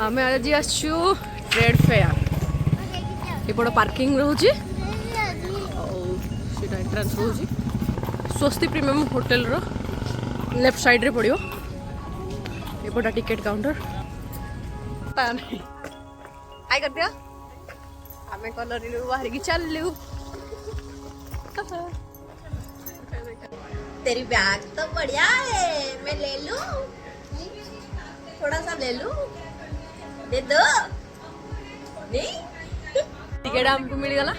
आमे आज आसचु ट्रेड फेयर एपट पार्किंग रोचे एंट्रांस रोचे स्वस्ति प्रीमियम होटल रो लेफ्ट साइड रे पड़ियो एपटा टिकेट काउंटर हाय कर दिया आमे कलर बाहर की चलू तेरी बैग तो बढ़िया है मैं ले लूं थोड़ा सा ले लूं दे दो नहीं टिकेट हमको मिल गला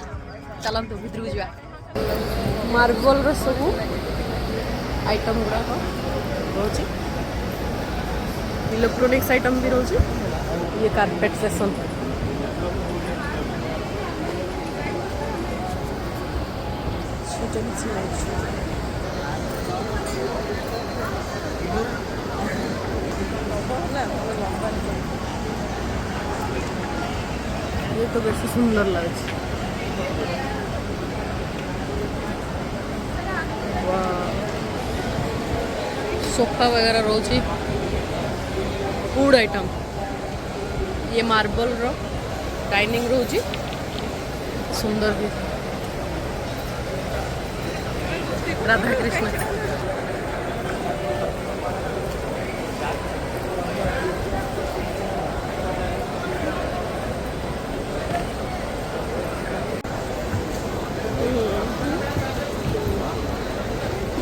चलंतु भितर जा मार्बल रो सब आइटम गुड़ा रोची इलेक्ट्रॉनिक्स आइटम भी रोची ये कारपेट सेक्शन ये तो बेसी सुंदर लगे सोफा वगैरह रोची फूड आइटम ये मार्बल रो डाइनिंग रोची सुंदर भी राधा कृष्ण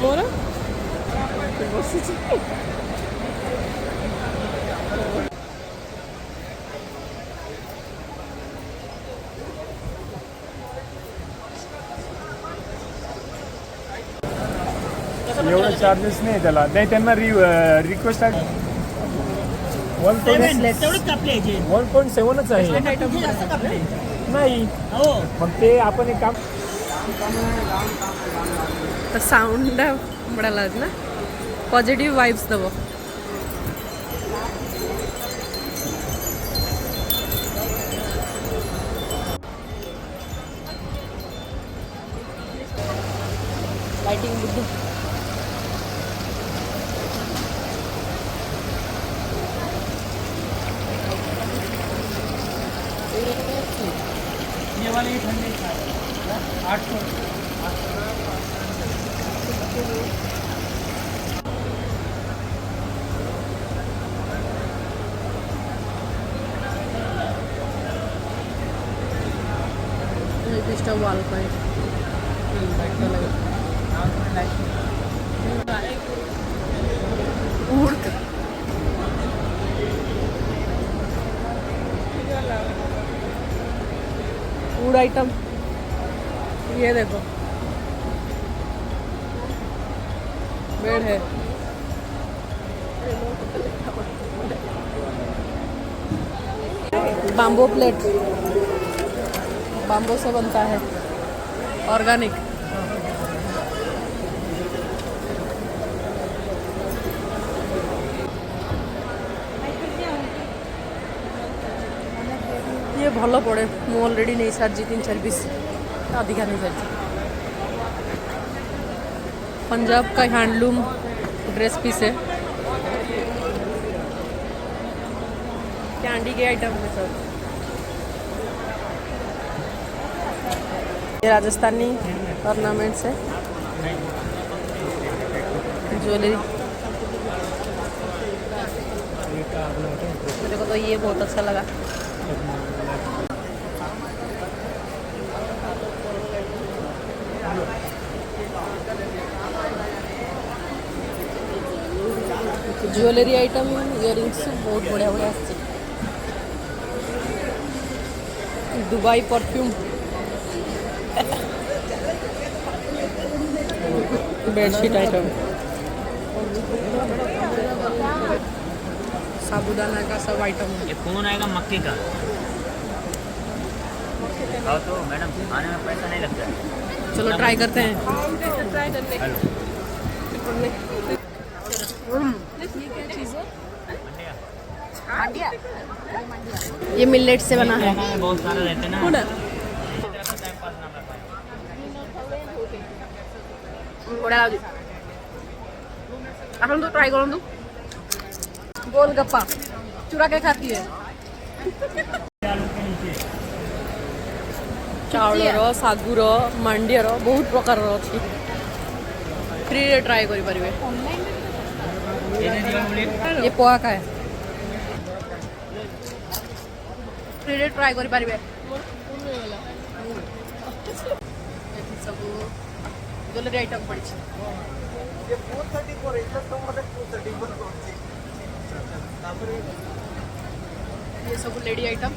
मोरा बसिची एवढं चार्जेस नाही त्याला नाही त्यांना रिक्वेस्ट आहे 1.7च आहे नाही मग ते आपण एक काम साउंड बड़ा लगे ना पॉजिटिव वाइब्स दब लाइटिंग बुद्धू ये वाले ठंडे 800 वाल पर फूड आइटम ये देखो बेड है बाम्बो प्लेट बाम्बो से बनता है ऑर्गेनिक ये भल पड़े मु ऑलरेडी नहीं सारी 3-4 पीस अधिका नहीं सारी पंजाब का हैंडलूम ड्रेस पीस है कैंडी के आइटम है सर ये राजस्थानी ऑर्नामेंट्स है ज्वेलरी मेरे को तो ये बहुत अच्छा लगा ज्वेलरी आइटम इयरिंग्स बहुत बढ़िया बढ़िया दुबई परफ्यूम बेडशीट आइटम साबुदाना का सब आइटम ये फोन आएगा मक्के का खाओ तो मैडम खाने में पैसा नहीं लगता है चलो ट्राई करते हैं ट्राई करते हैं ये मिलेट से बना है बहुत सारा रहते हैं ना बढ़िया लगे अपन तो ट्राई करो गोलगप्पा चुरा के खाती है चाउलर सागुर मांडियर बहुत प्रकार अच्छी फ्री रे ट्राई करि परिबे ये पोहा का है फ्री रे ट्राई करि परिबे सब ज्वेलरी आइटम पड़ी ये सब लेडी आइटम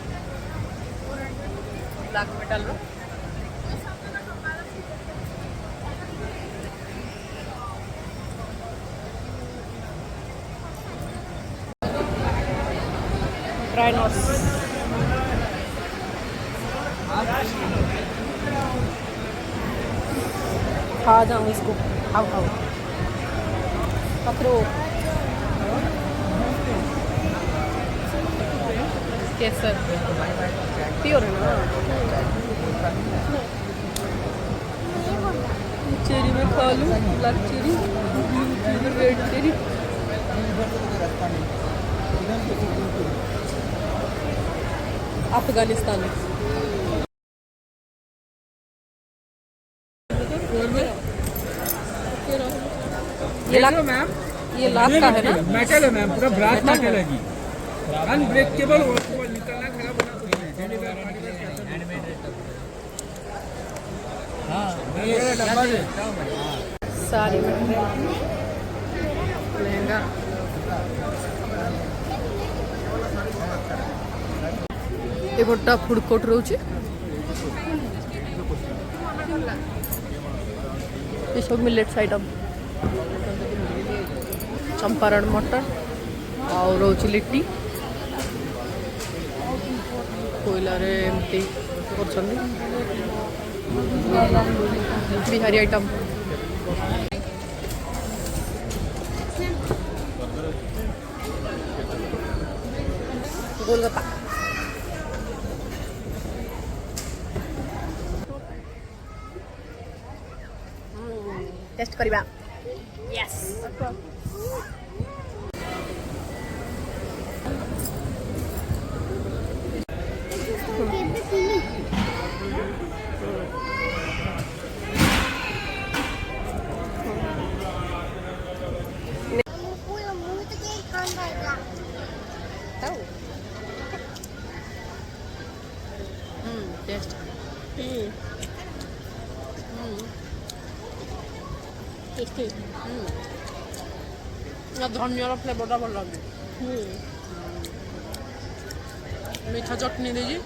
ब्लैक मेटल रो ड्राई नट्स खा जाऊँ इसको खाओ खाओ पकड़ो केसर प्योर है ना चेरी में खा लूँ black cherry red cherry Afghanistan ma'am ये लाख का है ना मेटल है मैम पूरा ब्रास मेटल है जी अनब्रेकेबल निकलना खराब होना कुछ नहीं सारी लहंगा ये गोटा फूड कोर्ट रोचे ये सब मिलेट्स आइटम चंपारण मटन और रोची लिट्टी कोयला रे एमती करछन्नी बिहारी आइटम गोलगप्पा टेस्ट करिबा यस टेस्ट टेस्टी धनिया फ्लेवरटा भल लगे मीठा चटनी देजी